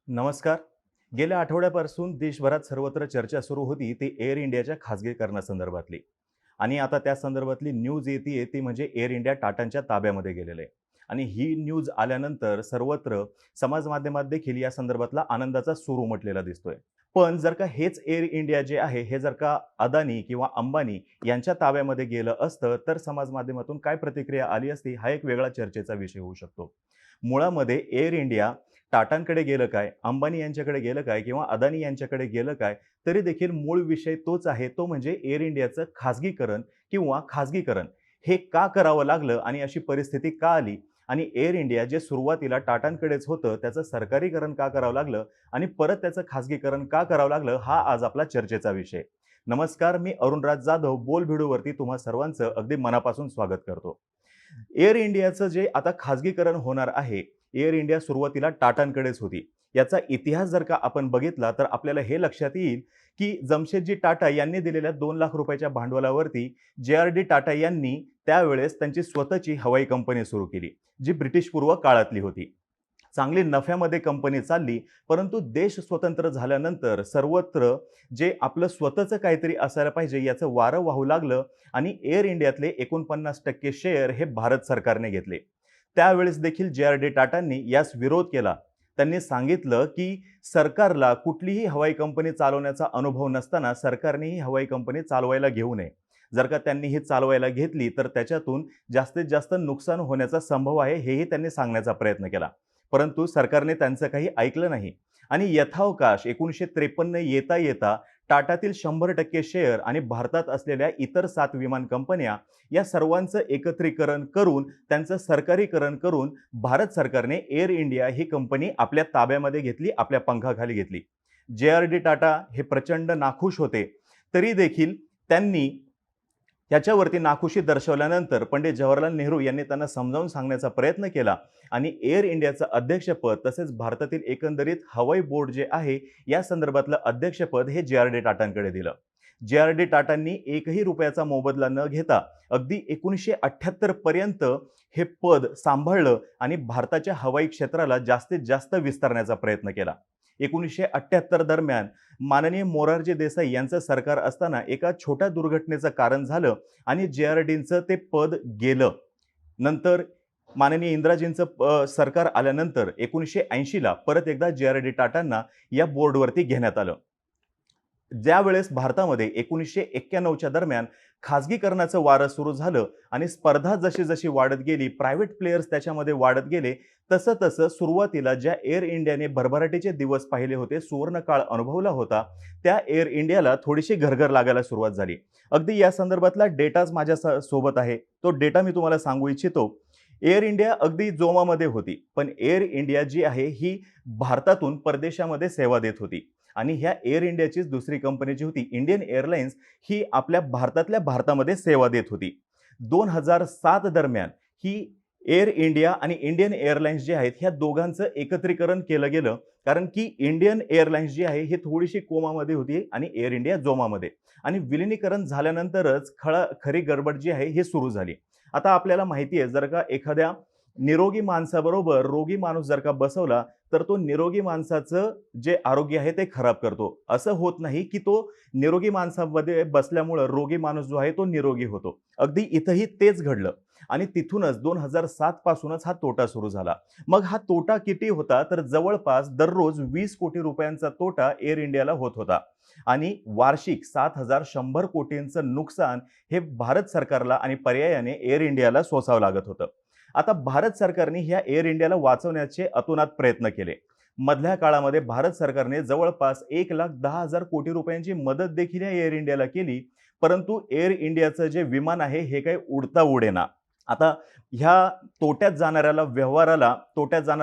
नमस्कार. गेल्या आठवड्यापासून देशभरात सर्वत्र चर्चा सुरू होती ती एअर इंडियाच्या खासगीकरणासंदर्भातली. आणि आता त्या संदर्भातली न्यूज येते ती म्हणजे एअर इंडिया टाटांच्या ताब्यामध्ये गेलेलं आहे. आणि ही न्यूज आल्यानंतर सर्वत्र समाज माध्यमात देखील या संदर्भातला आनंदाचा सूर उमटलेला दिसतोय. पण जर का हेच एअर इंडिया जे आहे हे जर का अदानी किंवा अंबानी यांच्या ताब्यामध्ये गेलं असतं तर समाज माध्यमातून काय प्रतिक्रिया आली असती हा एक वेगळा चर्चेचा विषय होऊ शकतो. मुळामध्ये एअर इंडिया टाटांकडे गेलं काय, अंबानी यांच्याकडे गेलं काय किंवा अदानी यांच्याकडे गेलं काय, तरी देखील मूळ विषय तोच आहे, तो म्हणजे एअर इंडियाचं खाजगीकरण किंवा खाजगीकरण हे का करावं लागलं आणि अशी परिस्थिती का आली आणि एअर इंडिया जे सुरुवातीला टाटांकडेच होतं त्याचं सरकारीकरण का करावं लागलं आणि परत त्याचं खाजगीकरण का करावं लागलं हा आज आपला चर्चेचा विषय. नमस्कार, मी अरुणराज जाधव बोल भिडूवरती तुम्हा सर्वांचं अगदी मनापासून स्वागत करतो. एअर इंडियाचं जे आता खाजगीकरण होणार आहे, एअर इंडिया सुरुवातीला टाटांकडेच होती. याचा इतिहास जर का आपण बघितला तर आपल्याला हे लक्षात येईल की जमशेदजी टाटा यांनी दिलेल्या 2 लाख रुपयाच्या भांडवलावरती जे.आर.डी. टाटा यांनी त्यावेळेस त्यांची स्वतःची हवाई कंपनी सुरू केली, जी ब्रिटिशपूर्व काळातली होती. चांगली नफ्यामध्ये कंपनी चालली, परंतु देश स्वतंत्र झाल्यानंतर सर्वत्र जे आपलं स्वतःचं काहीतरी असायला पाहिजे याचं वारं वाहू लागलं आणि एअर इंडियातले 49% शेअर हे भारत सरकारने घेतले. त्यावेळेस देखील जे.आर.डी. टाटांनी यास विरोध केला. त्यांनी सांगितलं की सरकारला कुठलीही हवाई कंपनी चालवण्याचा अनुभव नसताना सरकारने ही हवाई कंपनी चालवायला घेऊ नये. जर का त्यांनी ही चालवायला घेतली तर त्याच्यातून जास्तीत जास्त नुकसान होण्याचा संभव आहे हेही त्यांनी सांगण्याचा प्रयत्न केला. परंतु सरकारने त्यांचं काही ऐकलं नाही आणि यथावकाश 1953 येता येता टाटातील 100% शेअर आणि भारतात असलेल्या इतर 7 विमान कंपन्या या सर्वांचं एकत्रीकरण करून त्यांचं सरकारीकरण करून भारत सरकारने एअर इंडिया ही कंपनी आपल्या ताब्यामध्ये घेतली, आपल्या पंखाखाली घेतली. जे.आर.डी. टाटा हे प्रचंड नाखुश होते, तरी देखील त्यांनी याच्यावरती नाखुशी दर्शवल्यानंतर पंडित जवाहरलाल नेहरू यांनी त्यांना समजावून सांगण्याचा प्रयत्न केला आणि एअर इंडियाचं अध्यक्षपद तसेच भारतातील एकंदरीत हवाई बोर्ड जे आहे या संदर्भातलं अध्यक्षपद हे जे.आर.डी. टाटांकडे दिलं. जे.आर.डी. टाटांनी एकही रुपयाचा मोबदला न घेता अगदी 1978 पर्यंत हे पद सांभाळलं आणि भारताच्या हवाई क्षेत्राला जास्तीत जास्त विस्तारण्याचा प्रयत्न केला. 1978 दरम्यान माननीय मोरारजी देसाई यांचं सरकार असताना एका छोट्या दुर्घटनेचं कारण झालं आणि जे.आर.डींचं ते पद गेलं. नंतर माननीय इंदिराजींचं सरकार आल्यानंतर 1980ला परत एकदा जे.आर.डी. टाटांना या बोर्डवरती घेण्यात आलं. ज्यावेळेस भारतामध्ये 1991च्या दरम्यान खाजगीकरणाचं वारं सुरू झालं आणि स्पर्धा जशी जशी वाढत गेली, प्रायव्हेट प्लेयर्स त्याच्यामध्ये वाढत गेले, तसं तसं सुरुवातीला ज्या एअर इंडियाने भरभराटीचे दिवस पाहिले होते, सुवर्णकाळ अनुभवला होता, त्या एअर इंडियाला थोडीशी घरघर लागायला सुरुवात झाली. अगदी या संदर्भातला डेटाच माझ्या सोबत आहे. तो डेटा मी तुम्हाला सांगू इच्छितो. एअर इंडिया अगदी जोमामध्ये होती, पण एअर इंडिया जी आहे ही भारतातून परदेशामध्ये सेवा देत होती आणि ह्या एअर इंडियाचीच दुसरी कंपनी जी होती इंडियन एअरलाइन्स ही आपल्या भारतातल्या भारतामध्ये सेवा देत होती. 2007 दरम्यान ही एअर इंडिया आणि इंडियन एअरलाइन्स जे आहेत ह्या दोघांचं एकत्रीकरण केलं गेलं, कारण की इंडियन एअरलाइन्स जी आहे ही थोडीशी कोमामध्ये होती आणि एअर इंडिया जोमामध्ये, आणि विलिनीकरण झाल्यानंतरच खरी गडबड जी आहे ही सुरू झाली. आता आपल्याला माहिती आहे, जर का एखाद्या निरोगी माणसाबरोबर रोगी माणूस जर का बसवला तर तो निरोगी माणसाचं जे आरोग्य आहे ते खराब करतो. असं होत नाही की तो निरोगी माणसामध्ये बसल्यामुळं रोगी माणूस जो आहे तो निरोगी होतो. अगदी इथंही तेच घडलं आणि तिथूनच 2007 पासूनच हा तोटा सुरू झाला. मग हा तोटा किती होता तर जवळपास दररोज 20 कोटी रुपयांचा तोटा एअर इंडियाला होत होता आणि वार्षिक 7,100 कोटींचं नुकसान हे भारत सरकारला आणि पर्यायाने एअर इंडियाला सोसावं लागत होतं. आता भारत सरकारने ह्या एअर इंडियाला वाचवण्याचे अतोनात प्रयत्न केले. मधल्या काळामध्ये भारत सरकारने जवळपास 1,10,000 कोटी रुपयांची मदत देखील या एअर इंडियाला केली, परंतु एअर इंडियाचं जे विमान आहे हे काही उडता उडेना. आता ह्या तोट्यात जाणारा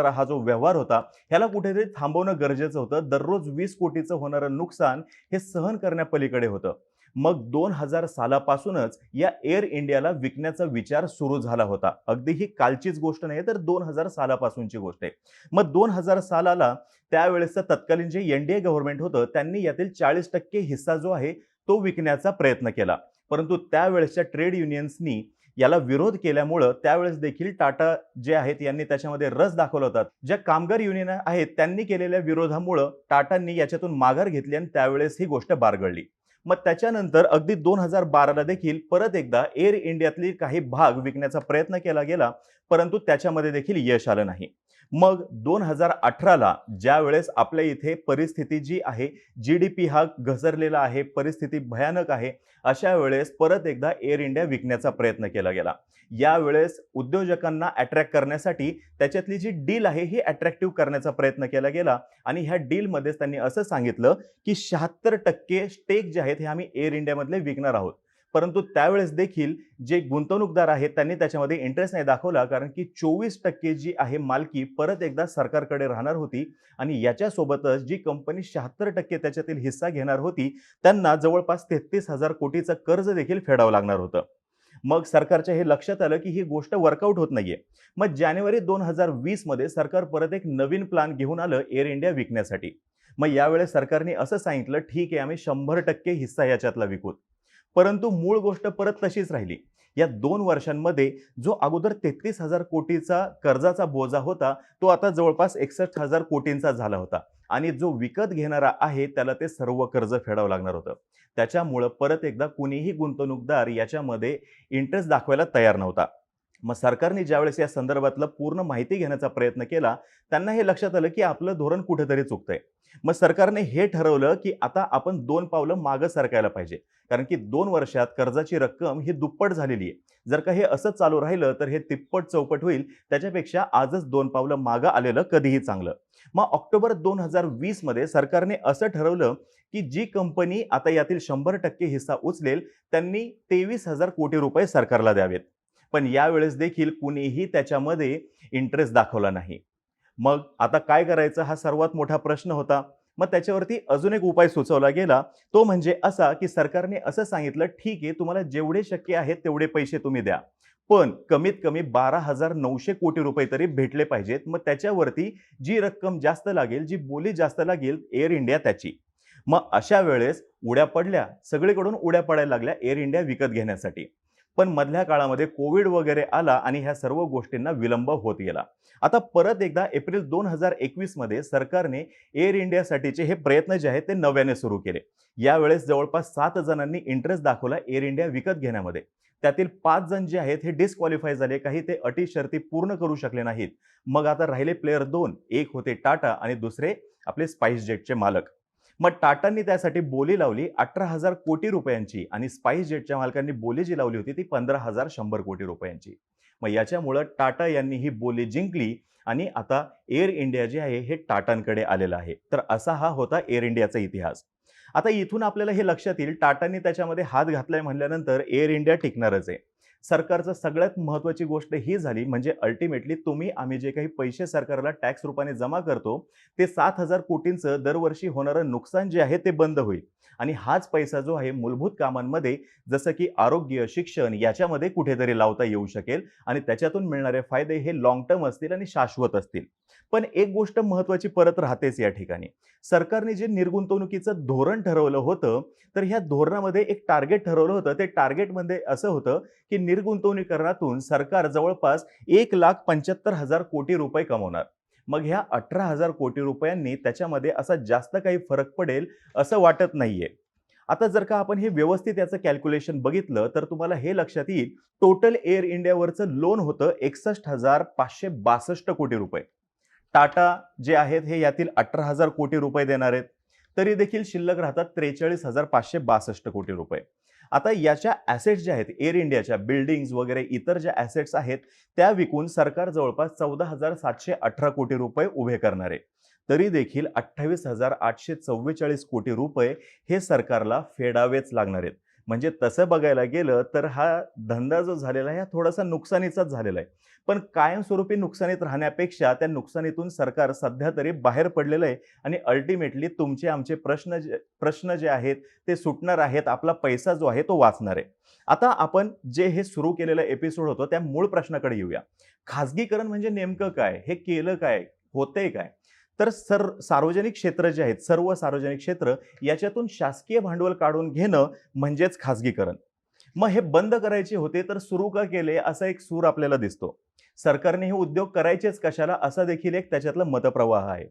हा जो व्यवहार होता ह्याला कुठेतरी थांबवणं गरजेचं होतं. दररोज 20 कोटीचं होणारं नुकसान हे सहन करण्यापलीकडे होतं. मग 2000 सालापासूनच या एअर इंडियाला विकण्याचा विचार सुरू झाला होता. अगदी ही कालचीच गोष्ट नाही तर 2000 सालापासूनची गोष्ट आहे. मग 2000 सालाला त्यावेळेसचं तत्कालीन जे एनडीए गव्हर्नमेंट होतं त्यांनी यातील 40% हिस्सा जो आहे तो विकण्याचा प्रयत्न केला. परंतु त्यावेळेसच्या ट्रेड युनियन्सनी याला विरोध केल्यामुळं त्यावेळेस देखील टाटा जे आहेत यांनी त्याच्यामध्ये रस दाखवला होता. ज्या कामगार युनियन आहेत त्यांनी केलेल्या विरोधामुळं टाटांनी याच्यातून माघार घेतली आणि त्यावेळेस ही गोष्ट बारगळली. मग त्याच्यानंतर अगदी 2012ला देखील परत एकदा एअर इंडियातली काही भाग विकण्याचा प्रयत्न केला गेला, परंतु त्याच्यामध्ये देखील यश आलं नाही. मग 2018ला ज्यावेळेस आपल्या इथे परिस्थिती जी आहे, जी-डी-पी हा घसरलेला आहे, परिस्थिती भयानक आहे, अशा वेळेस परत एकदा एअर इंडिया विकण्याचा प्रयत्न केला गेला. यावेळेस उद्योजकांना अट्रॅक्ट करण्यासाठी त्याच्यातली जी डील आहे ही अट्रॅक्टिव्ह करण्याचा प्रयत्न केला गेला आणि ह्या डीलमध्येच त्यांनी असं सांगितलं की 76% स्टेक जे आहेत हे आम्ही एअर इंडियामधले विकणार आहोत. परंतु त्यावेळेस देखील जे गुंतवणूकदार आहेत त्यांनी त्याच्यामध्ये इंटरेस्ट नाही दाखवला, कारण की 24% जी आहे मालकी परत एकदा सरकारकडे राहणार होती आणि याच्यासोबतच जी कंपनी 76% त्याच्यातील हिस्सा घेणार होती त्यांना जवळपास 33,000 कोटीचं कर्ज देखील फेडावं लागणार होतं. मग सरकारच्या हे लक्षात आलं की ही गोष्ट वर्कआउट होत नाहीये. मग जानेवारी 2020 मध्ये सरकार परत एक नवीन प्लॅन घेऊन आलं एअर इंडिया विकण्यासाठी. मग यावेळेस सरकारने असं सांगितलं, ठीक आहे आम्ही 100% हिस्सा याच्यातला विकू. परंतु मूळ गोष्ट परत तशीच राहिली. या 2 वर्षांमध्ये जो अगोदर 33,000 कोटीचा कर्जाचा बोजा होता तो आता जवळपास 61,000 कोटींचा झाला होता आणि जो विकत घेणारा आहे त्याला ते सर्व कर्ज फेडावं लागणार होतं. त्याच्यामुळं परत एकदा कुणीही गुंतवणूकदार याच्यामध्ये इंटरेस्ट दाखवायला तयार नव्हता. मग सरकारने ज्यावेळेस या संदर्भातलं पूर्ण माहिती घेण्याचा प्रयत्न केला, त्यांना हे लक्षात आलं की आपलं धोरण कुठेतरी चुकतंय. मग सरकारने हे ठरवलं की आता आपण 2 पावलं मागं सरकायला पाहिजे. कारण की 2 वर्षात कर्जाची रक्कम ही दुप्पट झालेली आहे. जर का हे असंच चालू राहिलं तर हे तिप्पट चौपट होईल. त्याच्यापेक्षा आजच 2 पावलं मागं आलेलं कधीही चांगलं. मग ऑक्टोबर 2020 मध्ये सरकारने असं ठरवलं की जी कंपनी आता यातील 100% हिस्सा उचलेल त्यांनी 23,000 कोटी रुपये सरकारला द्यावेत. पण यावेळेस देखील कुणीही त्याच्यामध्ये इंटरेस्ट दाखवला नाही. मग आता काय करायचं हा सर्वात मोठा प्रश्न होता. मग त्याच्यावरती अजून एक उपाय सुचवला गेला, तो म्हणजे असा की सरकारने असं सांगितलं, ठीक आहे तुम्हाला जेवढे शक्य आहेत तेवढे पैसे तुम्ही द्या. पण कमीत कमी 12,900 कोटी रुपये तरी भेटले पाहिजेत. मग त्याच्यावरती जी रक्कम जास्त लागेल, जी बोली जास्त लागेल एअर इंडिया त्याची. मग अशा वेळेस उड्या पडल्या, सगळीकडून उड्या पडायला लागल्या एअर इंडिया विकत घेण्यासाठी. पण मधल्या काळामध्ये कोविड वगैरे आला आणि ह्या सर्व गोष्टींना विलंब होत गेला. आता परत एकदा एप्रिल 2021 मध्ये सरकारने एअर इंडियासाठीचे हे प्रयत्न जे आहेत ते नव्याने सुरू केले. यावेळेस जवळपास 7 जणांनी इंटरेस्ट दाखवला एअर इंडिया विकत घेण्यामध्ये. त्यातील 5 जण जे आहेत हे डिस्क्वालिफाय झाले, काही ते अटी शर्ती पूर्ण करू शकले नाहीत. मग आता राहिले प्लेयर 2, एक होते टाटा आणि दुसरे आपले स्पाइस जेटचे मालक. मग टाटांनी त्यासाठी बोली लावली 18,000 कोटी रुपयांची आणि स्पाइस जेटच्या मालकांनी बोली जी लावली होती ती 15,100 कोटी रुपयांची. मग याच्यामुळं टाटा यांनी ही बोली जिंकली आणि आता एअर इंडिया जे आहे हे टाटांकडे आलेलं आहे. तर असा हा होता एअर इंडियाचा इतिहास. आता इथून आपल्याला हे लक्षात येईल, टाटांनी त्याच्यामध्ये हात घातलाय म्हणल्यानंतर एअर इंडिया टिकणारच आहे. सरकारचं सगळ्यात महत्त्वाची गोष्ट ही झाली म्हणजे अल्टिमेटली आम्ही जे काही पैसे सरकारला टॅक्स रूपाने जमा करतो ते 7,000 कोटींचं दरवर्षी होणारं नुकसान जे आहे ते बंद होईल आणि हाच पैसा जो आहे मूलभूत कामांमध्ये जसं की आरोग्य, शिक्षण याच्यामध्ये कुठेतरी लावता येऊ शकेल आणि त्याच्यातून मिळणारे फायदे हे लाँग टर्म असतील आणि शाश्वत असतील. पण एक गोष्ट महत्त्वाची परत राहतेच या ठिकाणी. सरकारने जे निर्गुंतवणुकीचं धोरण ठरवलं होतं, तर ह्या धोरणामध्ये एक टार्गेट ठरवलं होतं. ते टार्गेटमध्ये असं होतं की निर्गुंतवणुकीकरणातून सरकार जवळपास 1,75,000 कोटी रुपये कमवणार. मग ह्या 18,000 कोटी रुपयांनी त्याच्यामध्ये असा जास्त काही फरक पडेल असं वाटत नाहीये. आता जर का आपण हे व्यवस्थित याचं कॅल्क्युलेशन बघितलं तर तुम्हाला हे लक्षात येईल, टोटल एअर इंडियावरचं लोन होतं 61,562 कोटी रुपये. टाटा जे आहेत हे यातील 18,000 कोटी रुपये देणार आहेत. तरी देखील शिल्लक राहतात 43,562 कोटी रुपये. आता याच्या ॲसेट्स ज्या आहेत एअर इंडियाच्या, बिल्डिंग्स वगैरे इतर ज्या ॲसेट्स आहेत त्या विकून सरकार जवळपास 14,718 कोटी रुपये उभे करणार आहे. तरी देखील 28,844 कोटी रुपये हे सरकारला फेडावेच लागणार आहेत. म्हणजे तसं बघायला गेलं तर हा धंदा जो झालेला आहे हा थोडासा नुकसानीचाच झालेला आहे. पण कायमस्वरूपी नुकसानीत राहण्यापेक्षा त्या नुकसानीतून सरकार सध्या तरी बाहेर पडलेलं आहे आणि अल्टिमेटली तुमचे आमचे प्रश्न जे आहेत ते सुटणार आहेत. आपला पैसा जो आहे तो वाचणार आहे. आता आपण जे हे सुरू केलेलं एपिसोड होतं त्या मूळ प्रश्नाकडे येऊया. खाजगीकरण म्हणजे नेमकं काय? हे केलं काय? होतंय काय? तर सार्वजनिक क्षेत्र जे आहेत, सर्व सार्वजनिक क्षेत्र याच्यातून शासकीय भांडवल काढून घेणं म्हणजेच खाजगीकरण. मग हे बंद करायचे होते तर सुरू का केले असा एक सूर आपल्याला दिसतो. सरकारने हे उद्योग करायचेच कशाला असा देखील एक त्याच्यातला मतप्रवाह आहे.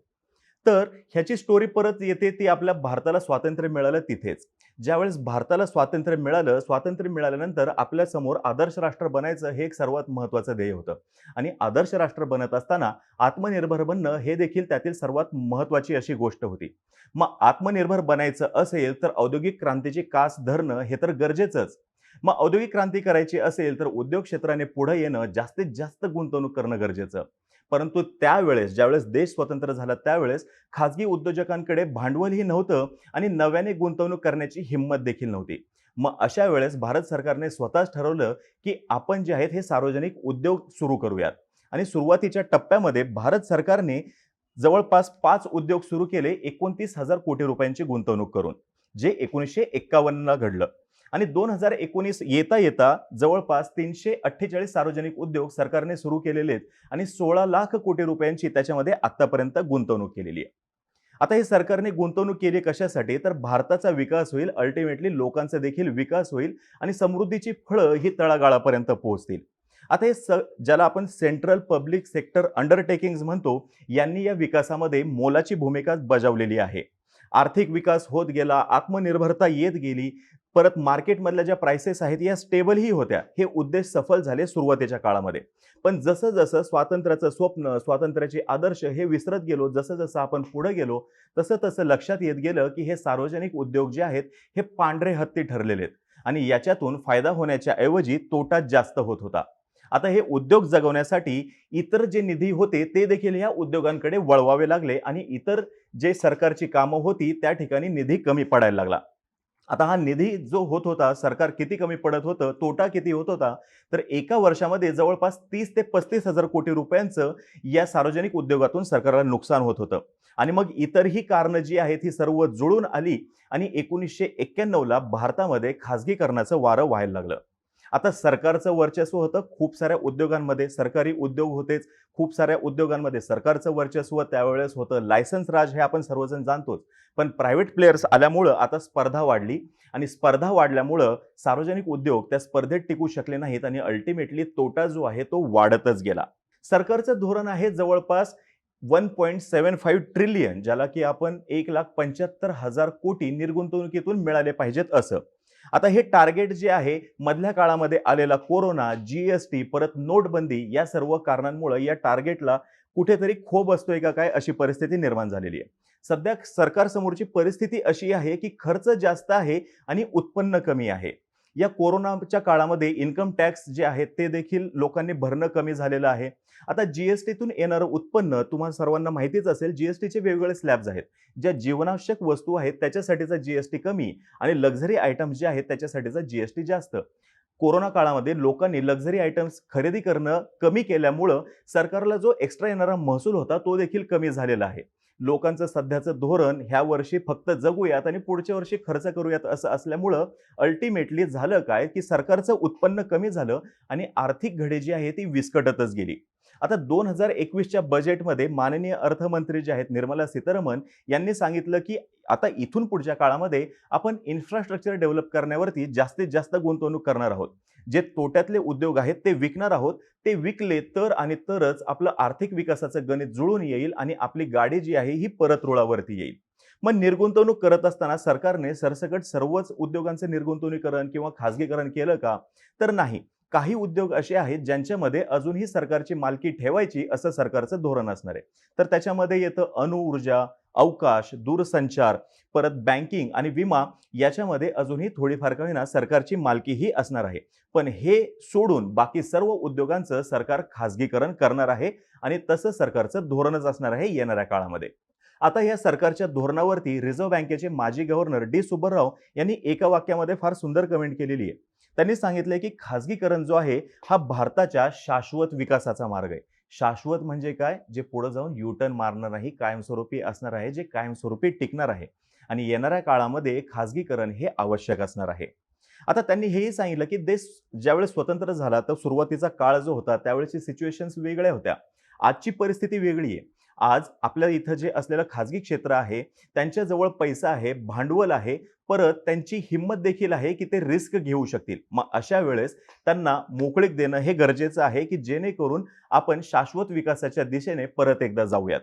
तर ह्याची स्टोरी परत येते ती आपल्या भारताला स्वातंत्र्य मिळालं तिथेच. ज्यावेळेस भारताला स्वातंत्र्य मिळालं, स्वातंत्र्य मिळाल्यानंतर आपल्यासमोर आदर्श राष्ट्र बनायचं हे एक सर्वात महत्त्वाचं ध्येय होतं. आणि आदर्श राष्ट्र बनत असताना आत्मनिर्भर बनणं हे देखील त्यातील सर्वात महत्त्वाची अशी गोष्ट होती. मग आत्मनिर्भर बनायचं असेल तर औद्योगिक क्रांतीची कास धरणं हे तर गरजेचंच. मग औद्योगिक क्रांती करायची असेल तर उद्योग क्षेत्राने पुढे येणं, जास्तीत जास्त गुंतवणूक करणं गरजेचं. परंतु त्यावेळेस ज्यावेळेस देश स्वतंत्र झाला त्यावेळेस खाजगी उद्योजकांकडे भांडवलही नव्हतं आणि नव्याने गुंतवणूक करण्याची हिंमत देखील नव्हती. मग अशा वेळेस भारत सरकारने स्वतःच ठरवलं की आपण जे आहेत हे सार्वजनिक उद्योग सुरू करूयात. आणि सुरुवातीच्या टप्प्यामध्ये भारत सरकारने जवळपास 5 उद्योग सुरू केले 29,000 कोटी रुपयांची गुंतवणूक करून, जे 1951 ला घडलं. आणि 2019 येता येता जवळपास 348 सार्वजनिक उद्योग सरकारने सुरू केलेले आहेत आणि 16 लाख कोटी रुपयांची त्याच्यामध्ये आतापर्यंत गुंतवणूक केलेली आहे. आता हे सरकारने गुंतवणूक केली कशासाठी तर भारताचा विकास होईल, अल्टिमेटली लोकांचा देखील विकास होईल आणि समृद्धीची फळं ही तळागाळापर्यंत पोहोचतील. आता हे ज्याला आपण सेंट्रल पब्लिक सेक्टर अंडरटेकिंग्ज म्हणतो, यांनी या विकासामध्ये मोलाची भूमिका बजावलेली आहे. आर्थिक विकास होत गेला, आत्मनिर्भरता येत गेली, परत मार्केटमधल्या ज्या प्राइसेस आहेत या स्टेबलही होत्या. हे उद्देश सफल झाले सुरुवातीच्या काळामध्ये. पण जसं जसं स्वातंत्र्याचं स्वप्न, स्वातंत्र्याचे आदर्श हे विसरत गेलो, जसं जसं आपण पुढे गेलो तसं तसं लक्षात येत गेलं की हे सार्वजनिक उद्योग जे आहेत हे पांढरे हत्ती ठरलेले आहेत आणि याच्यातून फायदा होण्याच्या ऐवजी तोटा जास्त होत होता. आता हे उद्योग जगवण्यासाठी इतर जे निधी होते ते देखील या उद्योगांकडे वळवावे लागले आणि इतर जे सरकारची कामं होती त्या ठिकाणी निधी कमी पडायला लागला. आता हा निधी जो होत होता, सरकार किती कमी पडत होतं, तोटा किती होत होता, तर एका वर्षामध्ये जवळपास 30 ते 35,000 कोटी रुपयांचं या सार्वजनिक उद्योगातून सरकारला नुकसान होत होतं. आणि मग इतरही कारणं जी आहेत ही सर्व जुळून आली आणि 1991 ला भारतामध्ये खाजगीकरणाचं वारं व्हायला लागलं. आता सरकारचं वर्चस्व होतं खूप साऱ्या उद्योगांमध्ये, सरकारी उद्योग होतेच, खूप साऱ्या उद्योगांमध्ये सरकारचं वर्चस्व त्यावेळेस होतं. लायसन्स राज हे आपण सर्वजण जाणतोच. पण प्रायव्हेट प्लेयर्स आल्यामुळं आता स्पर्धा वाढली आणि स्पर्धा वाढल्यामुळं सार्वजनिक उद्योग त्या स्पर्धेत टिकू शकले नाहीत आणि अल्टिमेटली तोटा जो आहे तो वाढतच गेला. सरकारचं धोरण आहे जवळपास 1.75 ट्रिलियन, ज्याला की आपण 1,75,000 कोटी निर्गुंतवणुकीतून मिळाले पाहिजेत असं. आता हे टार्गेट जे आहे मधल्या काळामध्ये आलेला कोरोना, जीएसटी, परत नोटबंदी या सर्व कारणांमुळे या टार्गेटला कुठेतरी खो बसतोय का काय अशी परिस्थिती निर्माण झालेली आहे. सध्या सरकारसमोरची परिस्थिती अशी आहे की खर्च जास्त आहे आणि उत्पन्न कमी आहे. या कोरोनाच्या काळामध्ये इन्कम टॅक्स जे आहेत ते देखील लोकांनी भरणं कमी झालेलं आहे. आता जीएसटीतून येणारं उत्पन्न तुम्हाला सर्वांना माहितीच असेल, जीएसटीचे वेगवेगळे स्लॅब्स आहेत. ज्या जीवनावश्यक वस्तू आहेत त्याच्यासाठीचा जीएसटी कमी आणि लक्झरी आयटम्स जे आहेत त्याच्यासाठीचा जीएसटी जास्त. कोरोना काळामध्ये लोकांनी लक्झरी आयटम्स खरेदी करणं कमी केल्यामुळं सरकारला जो एक्स्ट्रा येणारा महसूल होता तो देखील कमी झालेला आहे. लोकांचं सध्याचं धोरण ह्या वर्षी फक्त जगूयात आणि पुढच्या वर्षी खर्च करूयात असं असल्यामुळं अल्टिमेटली झालं काय की सरकारचं उत्पन्न कमी झालं आणि आर्थिक घडी जी आहे ती विस्कटतच गेली. आता 2021च्या बजेटमध्ये माननीय अर्थमंत्री जे आहेत निर्मला सीतारामन यांनी सांगितलं की आता इथून पुढच्या काळामध्ये आपण इन्फ्रास्ट्रक्चर डेव्हलप करण्यावरती जास्तीत जास्त गुंतवणूक करणार आहोत. जे तोट्यातले उद्योग आहेत ते विकणार आहोत. ते विकले तर आणि तरच आपलं आर्थिक विकासाचं गणित जुळून येईल आणि आपली गाडी जी आहे ही परत रुळावरती येईल. मग निर्गुंतवणूक करत असताना सरकारने सरसकट सर्वच उद्योगांचे निर्गुंतवणुकीकरण किंवा खासगीकरण केलं का? तर नाही. काही उद्योग असे आहेत ज्यांच्यामध्ये अजूनही सरकारची मालकी ठेवायची असं सरकारचं धोरण असणार आहे. तर त्याच्यामध्ये येतं अणुऊर्जा, अवकाश, दूरसंचार, परत बँकिंग आणि विमा याच्यामध्ये अजूनही थोडीफार का होईना सरकारची मालकीही असणार आहे. पण हे सोडून बाकी सर्व उद्योगांचं सरकार खाजगीकरण करणार आहे आणि तसं सरकारचं धोरणच असणार आहे येणाऱ्या काळामध्ये. आता या सरकारच्या धोरणावरती रिझर्व्ह बँकेचे माजी गव्हर्नर डी सुब्बराव यांनी एका वाक्यामध्ये फार सुंदर कमेंट केलेली आहे. त्यांनी सांगितले की खाजगीकरण जो आहे हा भारताच्या शाश्वत विकासाचा मार्ग आहे. शाश्वत म्हणजे काय? जे पुढे जाऊन युटर्न मारणार नाही, कायमस्वरूपी असणार आहे, जे कायमस्वरूपी टिकणार आहे आणि येणाऱ्या काळामध्ये खाजगीकरण हे आवश्यक असणार आहे. आता त्यांनी हेही सांगितलं की देश ज्यावेळेस स्वतंत्र झाला तर सुरुवातीचा काळ जो होता त्यावेळेसची सिच्युएशन्स वेगळ्या होत्या. आजची परिस्थिती वेगळी आहे. आज आपल्या इथं जे असलेलं खाजगी क्षेत्र आहे, त्यांच्याजवळ पैसा आहे, भांडवल आहे, परत त्यांची हिंमत देखील आहे, की ते रिस्क घेऊ शकतील. मग अशा वेळेस त्यांना मोकळीक देणं हे गरजेचं आहे, की जेणेकरून आपण शाश्वत विकासाच्या दिशेने परत एकदा जाऊयात.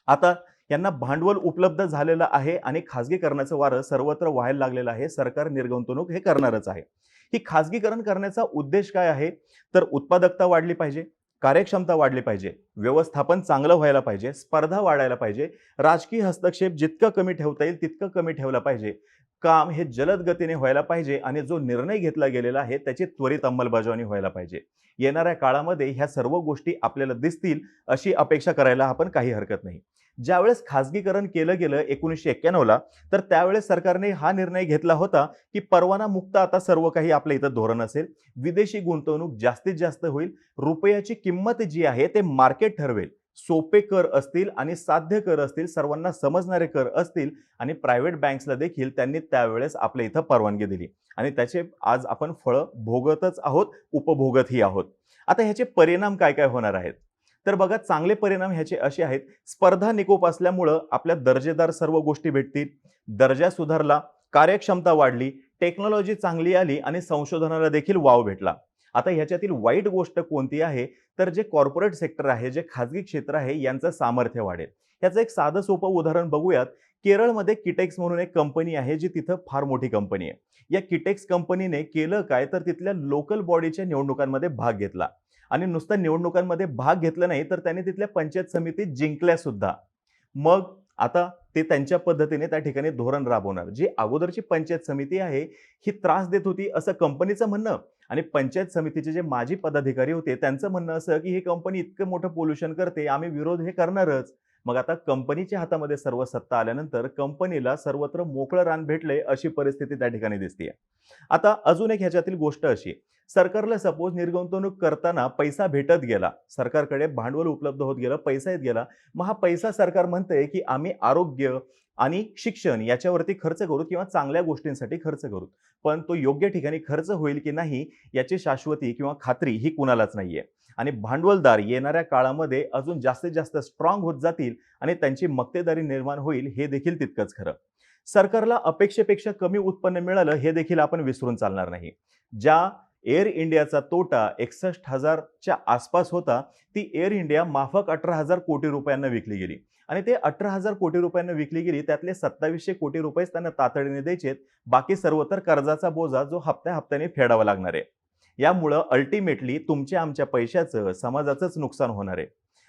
आता यांना भांडवल उपलब्ध झालेलं आहे आणि खाजगीकरणाचं वारं सर्वत्र व्हायला लागलेलं आहे. सरकार निर्गुंतवणूक हे करणारच आहे. ही खाजगीकरण करण्याचा उद्देश काय आहे? तर उत्पादकता वाढली पाहिजे, कार्यक्षमता वाढली पाहिजे, व्यवस्थापन चांगलं व्हायला पाहिजे, स्पर्धा वाढायला पाहिजे, राजकीय हस्तक्षेप जितकं कमी ठेवता येईल तितकं कमी ठेवला पाहिजे. काम हे जलद गतीने व्हायला पाहिजे आणि जो निर्णय घेतला गेलेला आहे त्याची त्वरित अंमलबजावणी व्हायला पाहिजे. येणाऱ्या काळामध्ये ह्या सर्व गोष्टी आपल्याला दिसतील अशी अपेक्षा करायला आपण काही हरकत नाही. ज्यावेळेस खाजगीकरण केलं गेलं 1991ला, तर त्यावेळेस सरकारने हा निर्णय घेतला होता, की परवाना मुक्त आता सर्व काही आपल्या इथं धोरण असेल. विदेशी गुंतवणूक जास्तीत जास्त होईल. रुपयाची किंमत जी आहे ते मार्केट ठरवेल. सोपे कर असतील आणि साध्य कर असतील, सर्वांना समजणारे कर असतील आणि प्रायव्हेट बँक्सला देखील त्यांनी त्यावेळेस आपल्या इथं परवानगी दिली आणि त्याचे आज आपण फळं भोगतच आहोत, उपभोगतही आहोत. आता ह्याचे परिणाम काय काय होणार आहेत? तर बघा, चांगले परिणाम ह्याचे असे आहेत. स्पर्धा निकोप असल्यामुळं आपल्या दर्जेदार सर्व गोष्टी भेटतील, दर्जा सुधारला, कार्यक्षमता वाढली, टेक्नॉलॉजी चांगली आली आणि संशोधनाला देखील वाव भेटला. आता ह्याच्यातील वाईट गोष्ट कोणती आहे? तर जे कॉर्पोरेट सेक्टर आहे, जे खाजगी क्षेत्र आहे, यांचं सामर्थ्य वाढेल. याचं एक साधं सोपं उदाहरण बघूयात. केरळमध्ये किटेक्स म्हणून एक कंपनी आहे, जी तिथं फार मोठी कंपनी आहे. या किटेक्स कंपनीने केलं काय, तर तिथल्या लोकल बॉडीच्या निवडणुकांमध्ये भाग घेतला आणि नुसतं निवडणुकांमध्ये भाग घेतला नाही, तर त्यांनी तिथल्या पंचायत समितीत जिंकल्या सुद्धा. मग आता ते त्यांच्या पद्धतीने त्या ठिकाणी धोरण राबवणार. जी अगोदरची पंचायत समिती आहे, ही त्रास देत होती असं कंपनीचं म्हणणं आणि पंचायत समितीचे जे माजी पदाधिकारी होते त्यांचं म्हणणं असं, की ही कंपनी इतकं मोठं पोल्युशन करते, आम्ही विरोध हे करणारच. मग आता कंपनीच्या हातामध्ये सर्व सत्ता आल्यानंतर कंपनीला सर्वत्र मोकळं रान भेटले अशी परिस्थिती त्या ठिकाणी दिसतीये. आता अजून एक ह्याच्यातील गोष्ट अशी आहे, सरकारला सपोज निर्गुंतवणूक करताना पैसा भेटत गेला, सरकारकडे भांडवल उपलब्ध होत गेलं, पैसा येत गेला. मग हा पैसा सरकार म्हणतंय, की आम्ही आरोग्य आणि शिक्षण याच्यावरती खर्च करू किंवा चांगल्या गोष्टींसाठी खर्च करू. पण तो योग्य ठिकाणी खर्च होईल की नाही याची शाश्वती किंवा खात्री ही कुणालाच नाहीये. आणि भांडवलदार येणाऱ्या काळामध्ये अजून जास्तीत जास्त स्ट्रॉंग होत जातील आणि त्यांची मक्तेदारी निर्माण होईल हे देखील तितकंच खरं. सरकारला अपेक्षेपेक्षा कमी उत्पन्न मिळालं हे देखील आपण विसरून चालणार नाही. ज्या एअर इंडियाचा तोटा 61,000च्या आसपास होता, ती एअर इंडिया माफक 18,000 कोटी रुपयांना विकली गेली आणि ते 18,000 कोटी रुपयांना विकली गेली. त्यातले 2700 कोटी रुपयेच त्यांना तातडीने द्यायचेत. बाकी सर्व तर कर्जाचा बोजा जो हप्त्या-हप्त्याने फेडावा लागणार आहे. यामुळं अल्टिमेटली तुमच्या आमच्या पैशाचं, समाजाचंच नुकसान होणार आहे.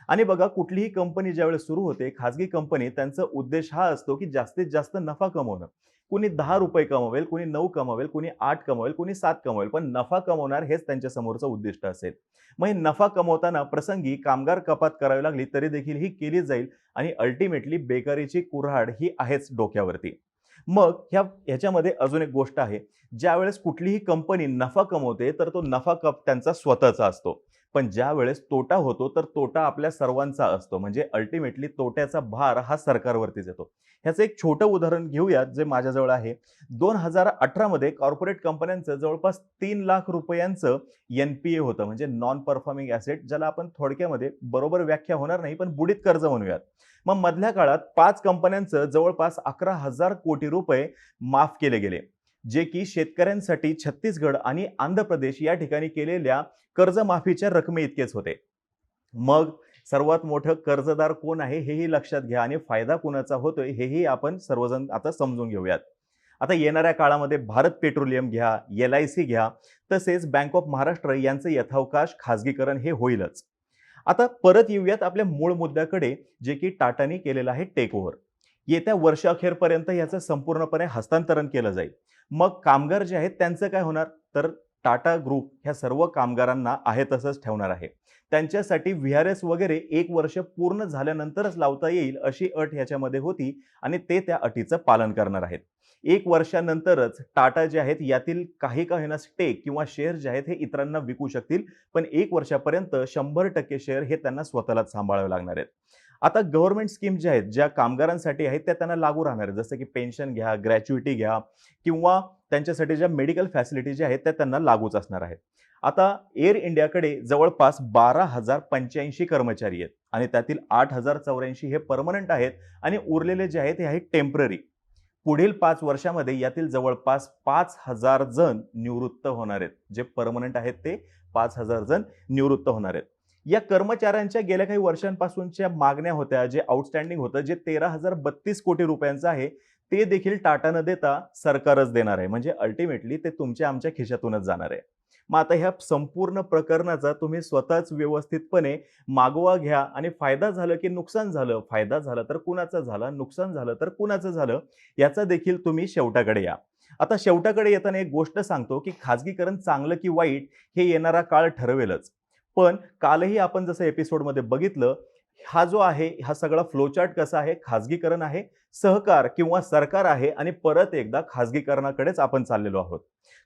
आणि बघा, कुठलीही कंपनी ज्यावेळेस सुरू होते, खाजगी कंपनी, त्यांचा उद्देश हा असतो, की जास्तीत जास्त नफा कमवणं. कुणी ₹10 कमवेल, कुणी 9 कमवेल, कुणी 8 कमवेल, कुणी 7 कमवेल, पण नफा कमवणार हेच त्यांच्या समोरचं उद्दिष्ट असेल. मग हे नफा कमवताना प्रसंगी कामगार कपात करावी लागली तरी देखील ही केली जाईल आणि अल्टिमेटली बेकारीची कुऱ्हाड ही आहेच डोक्यावरती. मग ह्याच्यामध्ये अजून एक गोष्ट आहे. ज्यावेळेस कुठलीही कंपनी नफा कमवते, तर तो नफा त्यांचा स्वतःचा असतो. पण ज्यावेळेस तोटा होतो, तर तोटा आपल्या सर्वांचा असतो. म्हणजे अल्टिमेटली तोट्याचा भार हा सरकारवरतीच येतो. ह्याचं एक छोटं उदाहरण घेऊयात जे माझ्याजवळ आहे. 2018 मध्ये कॉर्पोरेट कंपन्यांचं जवळपास 3 लाख रुपयांचं एन-पी-ए होतं, म्हणजे नॉन परफॉर्मिंग ॲसेट, ज्याला आपण थोडक्यामध्ये, बरोबर व्याख्या होणार नाही, पण बुडीत कर्ज म्हणूयात. मग मधल्या काळात 5 कंपन्यांचं जवळपास 11,000 कोटी रुपये माफ केले गेले, जे की शेतकऱ्यांसाठी छत्तीसगड आणि आंध्र प्रदेश या ठिकाणी केलेल्या कर्जमाफीच्या रकमेइतकेच होते. मग सर्वात मोठं कर्जदार कोण आहे हेही लक्षात घ्या आणि फायदा कुणाचा होतोय हेही आपण सर्वजण आता समजून घेऊयात. आता येणाऱ्या काळामध्ये भारत पेट्रोलियम घ्या, एल-आय-सी घ्या, तसेच बँक ऑफ महाराष्ट्र यांचं यथावकाश खाजगीकरण हे होईलच. आता परत येऊयात आपल्या मूळ मुद्द्याकडे, जे की टाटानी केलेलं आहे टेक ओव्हर. येत्या वर्षअखेरपर्यंत याचं संपूर्णपणे हस्तांतरण केलं जाईल. मग कामगार जे आहेत त्यांचं काय होणार? तर टाटा ग्रुप ह्या सर्व कामगारांना आहे तसंच ठेवणार आहे. त्यांच्यासाठी व्ही-आर-एस वगैरे 1 वर्ष पूर्ण झाल्यानंतरच लावता येईल अशी अट ह्याच्यामध्ये होती आणि ते त्या अटीचं पालन करणार आहेत. 1 वर्षानंतरच टाटा जे आहेत यातील काही का होईना स्टेक किंवा शेअर जे आहेत हे इतरांना विकू शकतील, पण 1 वर्षापर्यंत 100% शेअर हे त्यांना स्वतःलाच सांभाळावे लागणार आहेत. आता गव्हर्नमेंट स्कीम ज्या आहेत, ज्या कामगारांसाठी आहेत, त्या त्यांना लागू राहणार आहेत. जसं की पेन्शन घ्या, ग्रॅच्युइटी घ्या किंवा त्यांच्यासाठी ज्या मेडिकल फॅसिलिटी ज्या आहेत त्या त्यांना लागूच असणार आहेत. आता एअर इंडियाकडे जवळपास 12,085 कर्मचारी आहेत आणि त्यातील 8,084 हे परमनंट आहेत आणि उरलेले जे आहेत हे आहेत टेम्पररी. पुढील 5 वर्षामध्ये यातील जवळपास 5,000 जण निवृत्त होणार आहेत. जे परमनंट आहेत ते 5,000 जण निवृत्त होणार आहेत. या कर्मचाऱ्यांच्या गेल्या काही वर्षांपासूनच्या मागण्या होत्या, जे आउटस्टँडिंग होतं, जे 13,032 कोटी रुपयांचं आहे, ते देखील टाटा न देता सरकारच देणार आहे. म्हणजे अल्टिमेटली ते तुमच्या आमच्या खिशातूनच जाणार आहे. मग आता ह्या संपूर्ण प्रकरणाचा तुम्ही स्वतःच व्यवस्थितपणे मागोवा घ्या आणि फायदा झालं की नुकसान झालं, फायदा झाला तर कुणाचं झालं, नुकसान झालं तर कुणाचं झालं, याचा देखील तुम्ही शेवटाकडे या. आता शेवटाकडे येताना एक गोष्ट सांगतो, की खाजगीकरण चांगलं की वाईट हे येणारा काळ ठरवेलच. पण कालही आपण जसं एपिसोडमध्ये बघितलं, हा जो आहे हा सगळा फ्लोचार्ट कसा आहे, खाजगीकरण आहे, सहकार किंवा सरकार आहे आणि परत एकदा खाजगीकरणाकडेच आपण चाललेलो आहोत.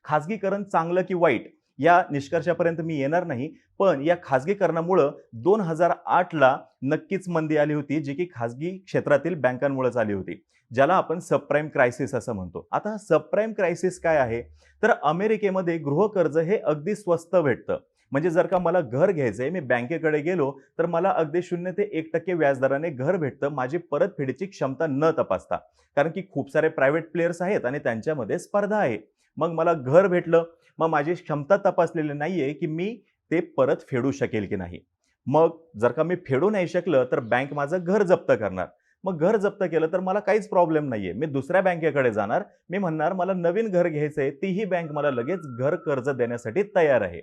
खाजगीकरण चांगलं की वाईट या निष्कर्षापर्यंत मी येणार नाही, पण या खाजगीकरणामुळं 2008ला नक्कीच मंदी आली होती, जी की खाजगी क्षेत्रातील बँकांमुळेच आली होती, ज्याला आपण सबप्राईम क्रायसिस असं म्हणतो. आता सबप्राईम क्रायसिस काय आहे, तर अमेरिकेमध्ये गृहकर्ज हे अगदी स्वस्त भेटतं. म्हणजे जर का मला घर घ्यायचंय, मी बँकेकडे गेलो तर मला अगदी 0 ते 1% व्याजदराने घर भेटतं, माझी परतफेडीची क्षमता न तपासता. कारण की खूप सारे प्रायव्हेट प्लेयर्स आहेत आणि त्यांच्यामध्ये स्पर्धा आहे. मग मला घर भेटलं, मग माझी क्षमता तपासलेली नाहीये की मी ते परत फेडू शकेल की नाही. मग जर का मी फेडू नाही शकलं तर बँक माझं घर जप्त करणार. मग घर जप्त केलं तर मला काहीच प्रॉब्लेम नाहीये. मी दुसऱ्या बँकेकडे जाणार. मी म्हणणार मला नवीन घर घ्यायचंय, तीही बँक मला लगेच घर कर्ज देण्यासाठी तयार आहे.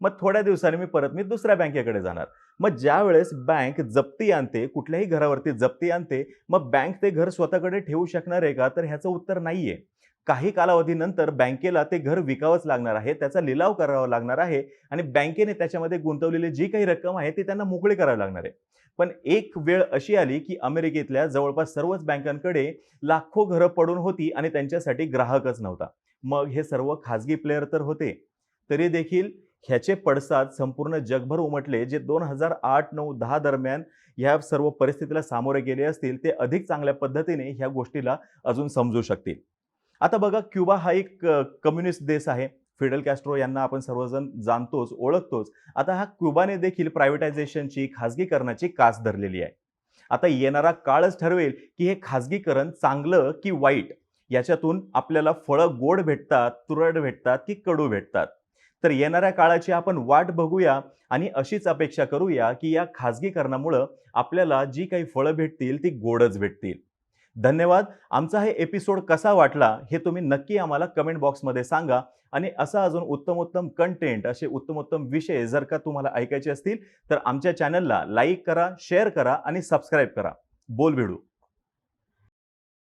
मग थोड्या दिवसांनी मी दुसऱ्या बँकेकडे जाणार. मग ज्यावेळेस बँक जप्ती आणते, कुठल्याही घरावरती जप्ती आणते, मग बँक ते घर स्वतःकडे ठेवू शकणार आहे का? तर ह्याचं उत्तर नाहीये. काही कालावधीनंतर बँकेला ते घर विकावंच लागणार आहे, त्याचा लिलाव करावा लागणार आहे आणि बँकेने त्याच्यामध्ये गुंतवलेली जी काही रक्कम आहे ती त्यांना मोकळी करावी लागणार आहे. पण एक वेळ अशी आली की अमेरिकेतल्या जवळपास सर्वच बँकांकडे लाखो घरं पडून होती आणि त्यांच्यासाठी ग्राहकच नव्हता. मग हे सर्व खाजगी प्लेयर तर होते, तरी देखील ह्याचे पडसाद संपूर्ण जगभर उमटले. जे 2008, 9, 10 दरम्यान ह्या सर्व परिस्थितीला सामोरे गेले असतील, ते अधिक चांगल्या पद्धतीने ह्या गोष्टीला अजून समजू शकतील. आता बघा, क्युबा हा एक कम्युनिस्ट देश आहे. फिडेल कॅस्ट्रो यांना आपण सर्वजण जाणतोच, ओळखतोच. आता हा क्युबाने देखील प्रायव्हेटायझेशनची, खाजगीकरणाची कास धरलेली आहे. आता येणारा काळच ठरवेल की हे खाजगीकरण चांगलं की वाईट. याच्यातून आपल्याला फळं गोड भेटतात, तुरट भेटतात की कडू भेटतात. तर येणाऱ्या काळाची आपण वाट बघूया आणि अशीच अपेक्षा करूया की या खाजगीकरणामुळं आपल्याला जी काही फळं भेटतील ती गोडच भेटतील. धन्यवाद. आमचा हे एपिसोड कसा वाटला हे तुम्ही नक्की आम्हाला कमेंट बॉक्समध्ये सांगा आणि असा अजून उत्तमोत्तम कंटेंट, असे उत्तमोत्तम विषय जर का तुम्हाला ऐकायचे असतील तर आमच्या चॅनलला लाईक करा, शेअर करा आणि सबस्क्राईब करा. बोल भिडू.